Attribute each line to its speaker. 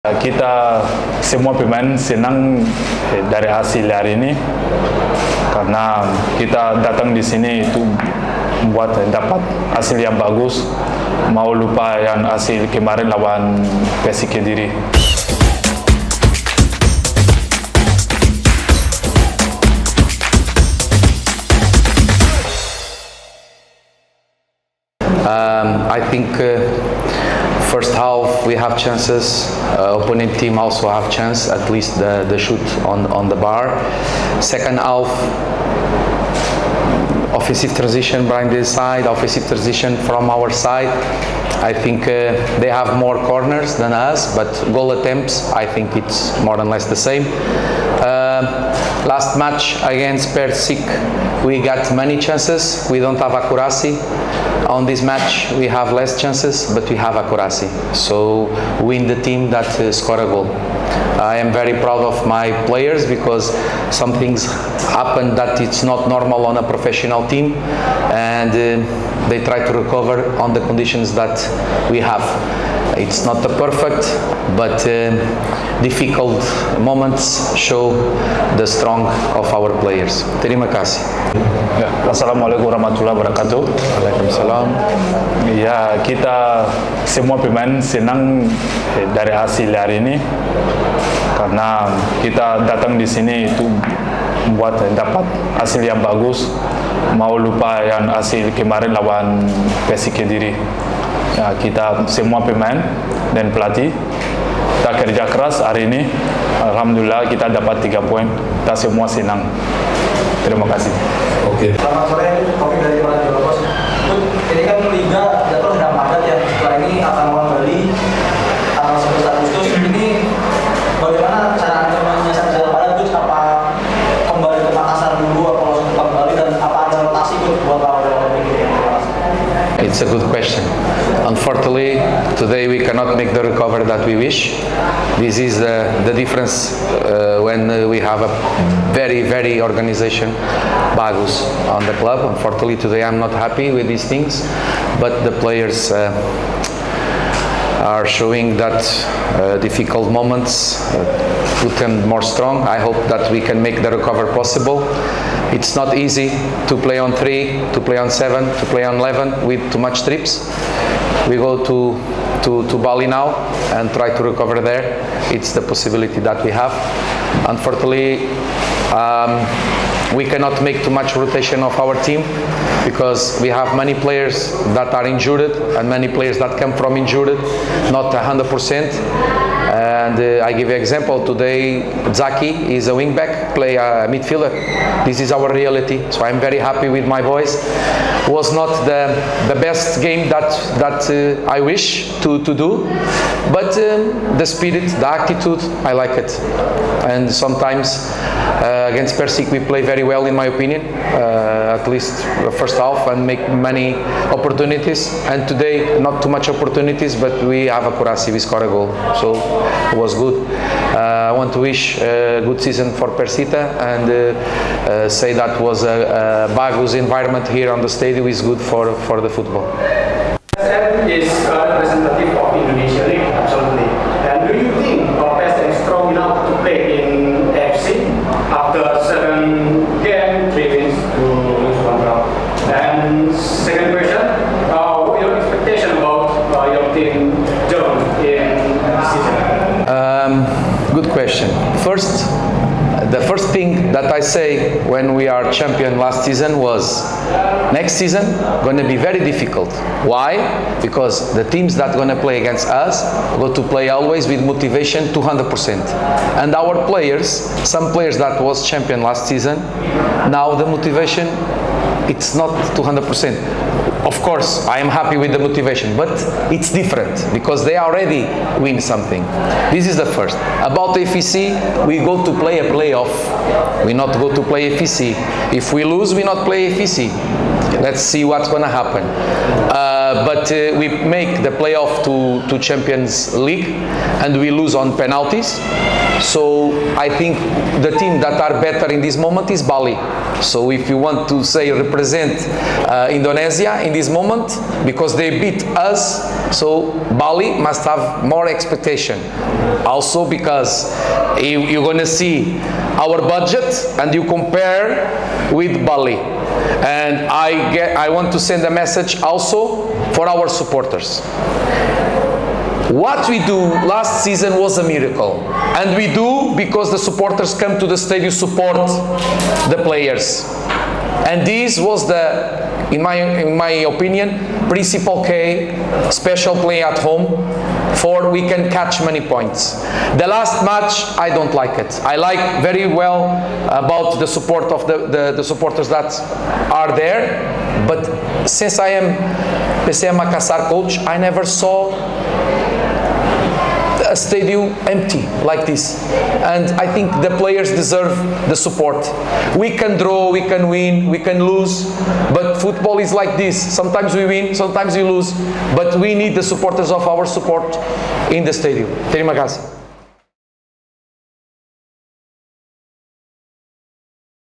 Speaker 1: Kita semua pemain senang dari hasil hari ini karena kita datang di sini itu buat dapat hasil yang bagus, mau lupa yang hasil kemarin lawan Persita diri.
Speaker 2: I think first half we have chances, opponent team also have chance, at least the shoot on the bar. Second half, offensive transition behind this side, offensive transition from our side. I think they have more corners than us, but goal attempts, I think it's more or less the same. Last match against Persita, we got many chances, we don't have accuracy. On this match we have less chances, but we have accuracy, so win the team that score a goal. I am very proud of my players because some things happen that it's not normal on a professional team, and they try to recover on the conditions that we have. It's not the perfect, but difficult moments show the strong of our players. Terima kasih.
Speaker 1: Ya, Assalamualaikum warahmatullahi wabarakatuh.
Speaker 2: Waalaikumsalam.
Speaker 1: Ya, kita semua pemain senang dari hasil hari ini karena kita datang di sini itu buat dapat hasil yang bagus, mau lupa yang hasil kemarin lawan Persita diri. Ya, kita semua pemain dan pelatih kita kerja keras hari ini. Alhamdulillah kita dapat 3 poin. Kita semua senang. Terima kasih.
Speaker 3: Oke. Selamat sore, Poin dari Ewako. Ini kan liga jadwal sedang padat ya. Setelah ini akan kembali tanggal 11 Agustus. Ini bagaimana cara Anda menyiasat jadwal padat itu? Apa kembali ke Makassar dulu atau langsung kembali, dan apa ada rotasi buat lawan-lawan ini?
Speaker 2: It's a good question. Unfortunately, today we cannot make the recovery that we wish. This is the difference when we have a very organization bagus on the club. Unfortunately, today I'm not happy with these things, but the players are showing that difficult moments put them more strong. I hope that we can make the recovery possible. It's not easy to play on 3, to play on 7, to play on 11 with too much trips. We go to Bali now and try to recover there. It's the possibility that we have. Unfortunately, we cannot make too much rotation of our team because we have many players that are injured and many players that come from injured, not 100%. And I give you an example. Today, Zaki is a wingback, play a midfielder. This is our reality. So I'm very happy with my boys. Was not the best game that I wish to do, but the spirit, the attitude, I like it. And sometimes against Persita we play very well, in my opinion, at least the first half, and make many opportunities. And today, not too much opportunities, but we have accuracy, we score a goal. So it was good. I want to wish a good season for Persita and say that was a bagus environment here on the stadium is good for the football.
Speaker 4: PSM is representative of Indonesia League, absolutely. And do you think PSM is strong enough to play in AFC after 7 games, 3 wins to lose 1 draw? And second question, what your expectation about your team John in this season?
Speaker 2: Good question. The first thing that I say when we are champion last season was next season going to be very difficult. Why? Because the teams that going to play against us go to play always with motivation 200%. And our players, some players that was champion last season, now the motivation it's not 200%. Of course, I am happy with the motivation, but it's different because they already win something. This is the first. About FEC, we go to play a playoff. We not go to play FEC. If we lose, we not play FEC. Let's see what's going to happen. But we make the playoff to Champions League, and we lose on penalties. So I think the team that are better in this moment is Bali. So if you want to say represent Indonesia in this moment, because they beat us, so Bali must have more expectation. Also because you're going to see our budget and you compare with Bali. And I want to send a message also for our supporters. What we do last season was a miracle, and we do because the supporters come to the stadium support the players, and this was the, in my opinion, principal key, special play at home, for we can catch many points. The last match, I don't like it. I like very well about the support of the supporters that are there, but since I am Makassar coach, I never saw a stadium empty like this, and I think the players deserve the support. We can draw, we can win, we can lose, but football is like this. Sometimes we win, sometimes we lose, but we need the supporters of our support in the stadium. Terima kasih.